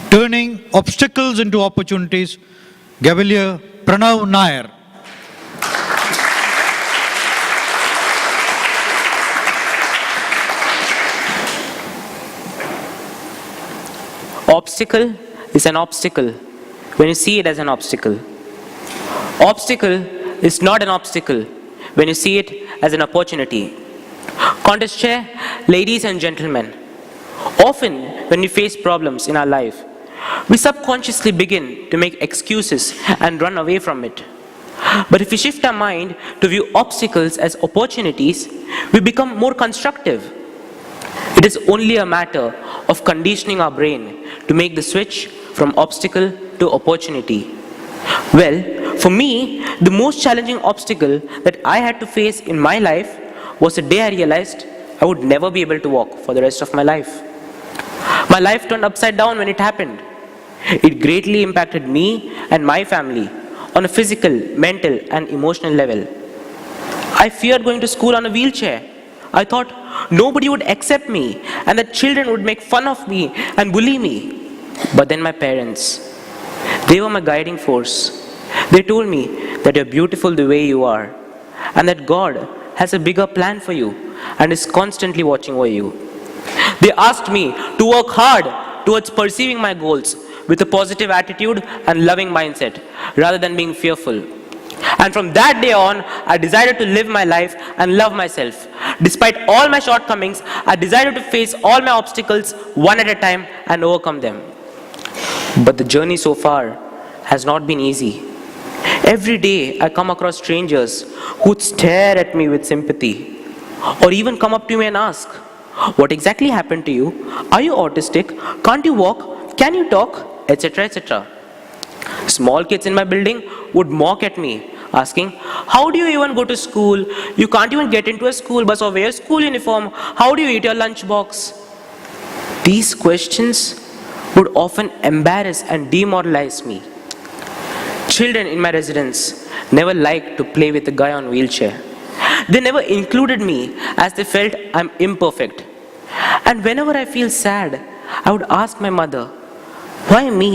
turning obstacles into opportunities, Gavel Pranav Nair. Obstacle is an obstacle when you see it as an obstacle. Obstacle is not an obstacle when you see it as an opportunity. Contest chair, ladies and gentlemen, often when we face problems in our life, we subconsciously begin to make excuses and run away from it. But if we shift our mind to view obstacles as opportunities, we become more constructive. It is only a matter of conditioning our brain to make the switch from obstacle to opportunity. Well, for me, the most challenging obstacle that I had to face in my life was the day I realized I would never be able to walk for the rest of my life. My life turned upside down when it happened. It greatly impacted me and my family on a physical, mental, and emotional level. I feared going to school on a wheelchair. I thought nobody would accept me and that children would make fun of me and bully me. But then my parents, they were my guiding force. They told me that you're beautiful the way you are and that God has a bigger plan for you and is constantly watching over you. They asked me to work hard towards perceiving my goals with a positive attitude and loving mindset rather than being fearful. And from that day on, I decided to live my life and love myself. Despite all my shortcomings, I decided to face all my obstacles one at a time and overcome them. But the journey so far has not been easy. Every day I come across strangers who would stare at me with sympathy or even come up to me and ask, "What exactly happened to you? Are you autistic? Can't you walk? Can you talk?" etc. etc. Small kids in my building would mock at me, asking, "How do you even go to school? You can't even get into a school bus or wear a school uniform. How do you eat your lunchbox?" These questions would often embarrass and demoralize me. Children in my residence never liked to play with a guy on a wheelchair. They never included me as they felt I'm imperfect. And whenever I feel sad, I would ask my mother, "Why me?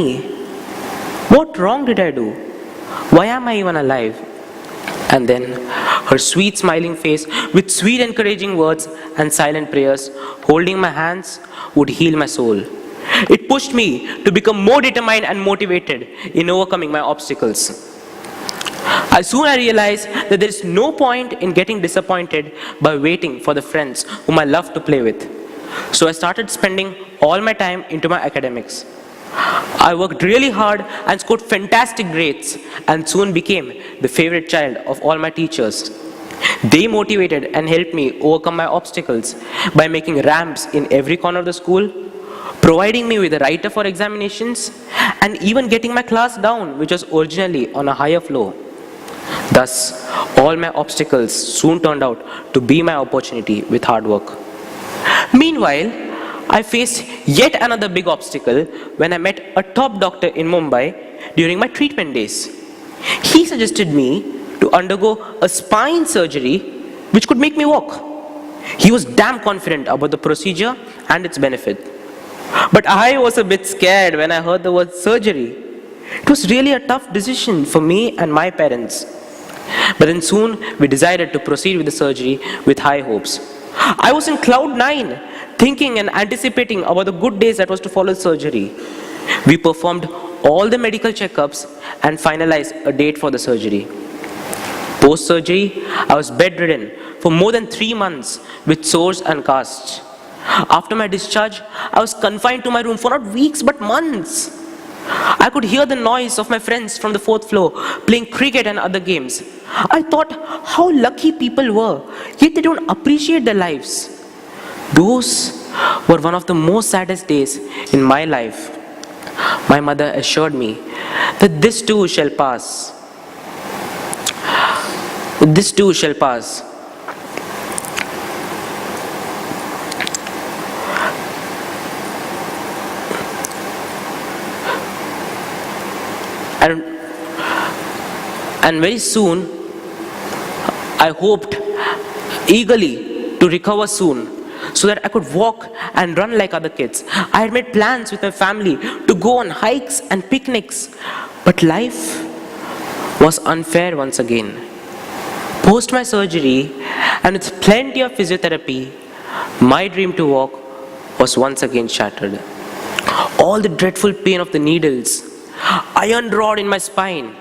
What wrong did I do? Why am I even alive?" And then her sweet smiling face with sweet encouraging words and silent prayers holding my hands would heal my soul. It pushed me to become more determined and motivated in overcoming my obstacles. Soon I realized that there is no point in getting disappointed by waiting for the friends whom I love to play with. So I started spending all my time into my academics. I worked really hard and scored fantastic grades and soon became the favorite child of all my teachers. They motivated and helped me overcome my obstacles by making ramps in every corner of the school, providing me with a writer for examinations, and even getting my class down, which was originally on a higher floor. Thus, all my obstacles soon turned out to be my opportunity with hard work. Meanwhile, I faced yet another big obstacle when I met a top doctor in Mumbai during my treatment days. He suggested me to undergo a spine surgery which could make me walk. He was damn confident about the procedure and its benefit. But I was a bit scared when I heard the word surgery. It was really a tough decision for me and my parents. But then soon we decided to proceed with the surgery with high hopes. I was in cloud 9, thinking and anticipating about the good days that was to follow surgery. We performed all the medical checkups and finalized a date for the surgery. Post-surgery, I was bedridden for more than 3 months with sores and casts. After my discharge, I was confined to my room for not weeks but months. I could hear the noise of my friends from the 4th floor playing cricket and other games. I thought how lucky people were, yet they don't appreciate their lives. Those were one of the most saddest days in my life. My mother assured me that this too shall pass. This too shall pass. And very soon, I hoped eagerly to recover soon so that I could walk and run like other kids. I had made plans with my family to go on hikes and picnics. But life was unfair once again. Post my surgery and with plenty of physiotherapy, my dream to walk was once again shattered. All the dreadful pain of the needles, iron rod in my spine,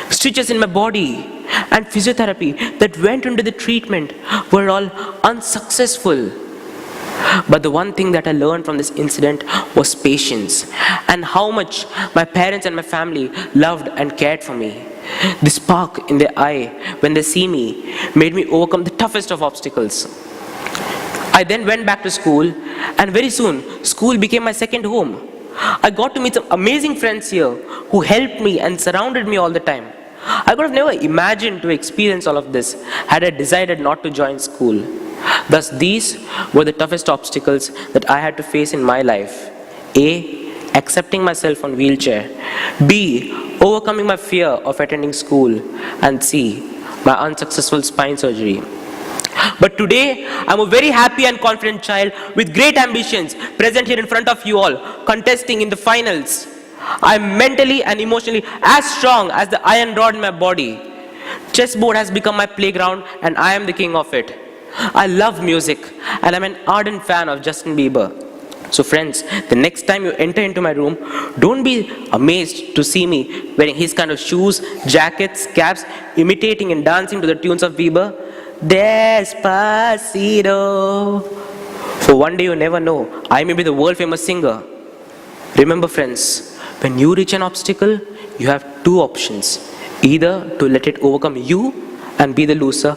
stitches in my body, and physiotherapy that went into the treatment were all unsuccessful. But the one thing that I learned from this incident was patience and how much my parents and my family loved and cared for me. The spark in their eye when they see me made me overcome the toughest of obstacles. I then went back to school, and very soon school became my second home. I got to meet some amazing friends here who helped me and surrounded me all the time. I could have never imagined to experience all of this had I decided not to join school. Thus, these were the toughest obstacles that I had to face in my life. A. Accepting myself on wheelchair. B. Overcoming my fear of attending school. And C. My unsuccessful spine surgery. But today, I'm a very happy and confident child with great ambitions present here in front of you all, contesting in the finals. I'm mentally and emotionally as strong as the iron rod in my body. Chessboard has become my playground and I am the king of it. I love music and I'm an ardent fan of Justin Bieber. So friends, the next time you enter into my room, don't be amazed to see me wearing his kind of shoes, jackets, caps, imitating and dancing to the tunes of Bieber. Despacito. For one day you never know, I may be the world famous singer. Remember friends, when you reach an obstacle, you have two options. Either to let it overcome you and be the loser,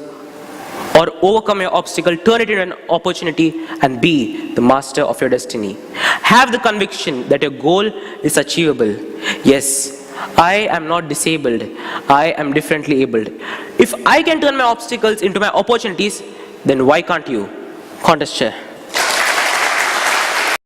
or overcome your obstacle, turn it into an opportunity and be the master of your destiny. Have the conviction that your goal is achievable. Yes, I am not disabled. I am differently abled. If I can turn my obstacles into my opportunities, then why can't you? Contest chair.